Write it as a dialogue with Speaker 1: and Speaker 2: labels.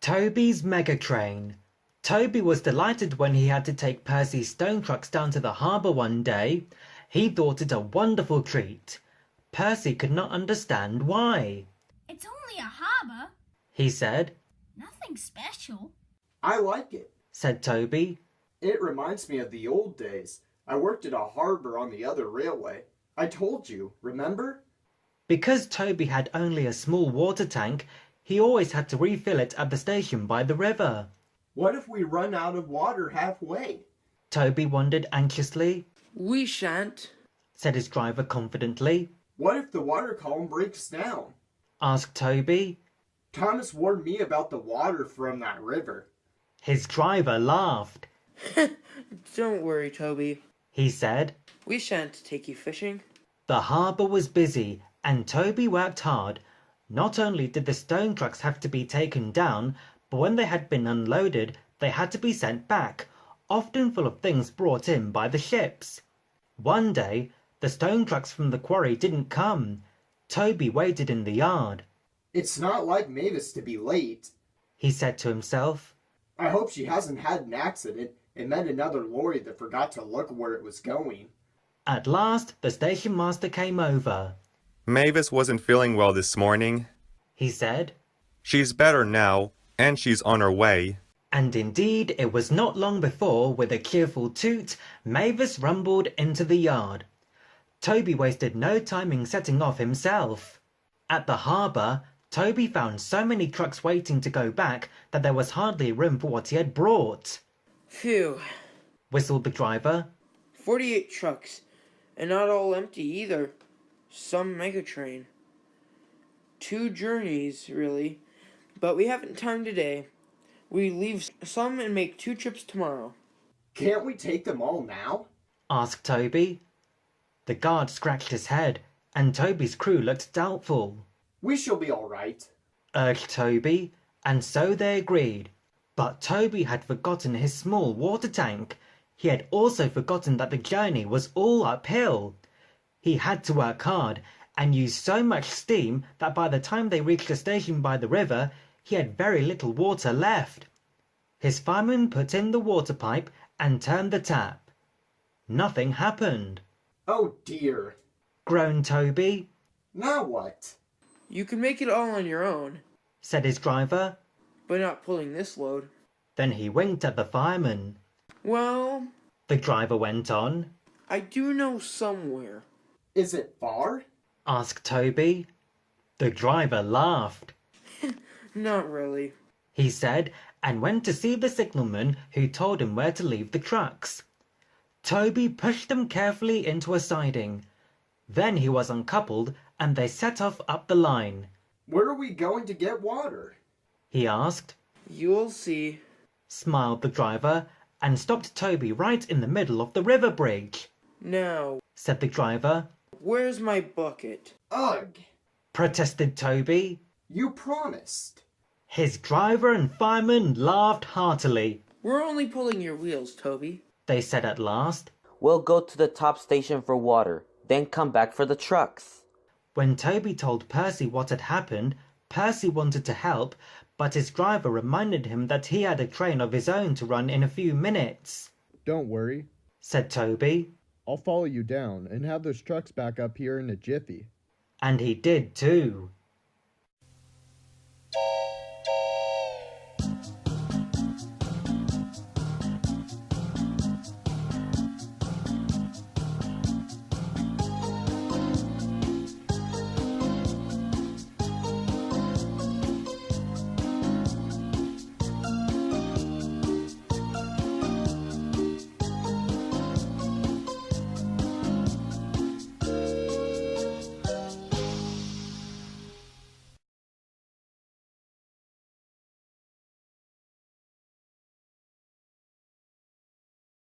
Speaker 1: Toby's Megatrain. Toby was delighted when he had to take Percy's stone trucks down to the harbour one day. He thought it a wonderful treat. Percy could not understand why.
Speaker 2: It's only a harbour,
Speaker 1: He said.
Speaker 2: nothing special.
Speaker 3: I like it,
Speaker 1: Said Toby.
Speaker 3: It reminds me of the old days. I worked at a harbour on the other railway. I told you, remember?
Speaker 1: Because Toby had only a small water tank, he always had to refill it at the station by the river.
Speaker 3: What if we run out of water halfway?
Speaker 1: Toby wondered anxiously.
Speaker 4: We shan't,
Speaker 1: Said his driver confidently.
Speaker 3: What if the water column breaks down?
Speaker 1: Asked Toby.
Speaker 3: Thomas warned me about the water from that river.
Speaker 1: His driver laughed.
Speaker 4: Don't worry, Toby.
Speaker 1: He said.
Speaker 4: We shan't take you fishing.
Speaker 1: The harbour was busy, and Toby worked hard. Not only did the stone trucks have to be taken down, but when they had been unloaded, they had to be sent back, often full of things brought in by the ships. One day, the stone trucks from the quarry didn't come. Toby waited in the yard.
Speaker 3: It's not like Mavis to be late.
Speaker 1: He said to himself.
Speaker 3: I hope she hasn't had an accident and met another lorry that forgot to look where it was going.
Speaker 1: At last, the station master came over.
Speaker 5: Mavis wasn't feeling well this morning.
Speaker 1: He said.
Speaker 5: She's better now, and she's on her way.
Speaker 1: And indeed, it was not long before, with a cheerful toot, Mavis rumbled into the yard. Toby wasted no time in setting off himself. At the harbour, Toby found so many trucks waiting to go back that there was hardly room for what he had brought.
Speaker 4: Phew.
Speaker 1: Whistled the driver.
Speaker 4: 48 trucks, and not all empty either. Some Megatrain. 2 journeys, really. But we haven't time today. We leave some and make 2 trips tomorrow.
Speaker 3: Can't we take them all now?
Speaker 1: Asked Toby. The guard scratched his head, and Toby's crew looked doubtful.
Speaker 3: We shall be all right.
Speaker 1: Urged Toby, and so they agreed. But Toby had forgotten his small water tank. He had also forgotten that the journey was all uphill. He had to work hard and use so much steam that by the time they reached the station by the river, he had very little water left. His fireman put in the water pipe and turned the tap. Nothing happened.
Speaker 3: Oh dear.
Speaker 1: Groaned Toby.
Speaker 3: Now what?
Speaker 4: You can make it all on your own,
Speaker 1: Said his driver.
Speaker 4: but not pulling this load.
Speaker 1: Then he winked at the fireman.
Speaker 4: Well,
Speaker 1: The driver went on.
Speaker 4: I do know somewhere.
Speaker 3: Is it far?
Speaker 1: Asked Toby. The driver laughed.
Speaker 4: Not really.
Speaker 1: He said, and went to see the signalman who told him where to leave the trucks. Toby pushed them carefully into a siding. Then he was uncoupled and they set off up the line.
Speaker 3: Where are we going to get water?
Speaker 1: He asked.
Speaker 4: You'll see.
Speaker 1: Smiled the driver and stopped Toby right in the middle of the river bridge.
Speaker 4: Now,
Speaker 1: Said the driver.
Speaker 4: where's my bucket?
Speaker 3: Ugh!
Speaker 1: Protested Toby.
Speaker 3: You promised.
Speaker 1: His driver and fireman laughed heartily.
Speaker 4: We're only pulling your wheels, Toby.
Speaker 1: They said at last.
Speaker 6: We'll go to the top station for water, then come back for the trucks.
Speaker 1: When Toby told Percy what had happened, Percy wanted to help, but his driver reminded him that he had a train of his own to run in a few minutes.
Speaker 7: Don't worry.
Speaker 1: Said Toby.
Speaker 7: I'll follow you down and have those trucks back up here in a jiffy.
Speaker 1: And he did too.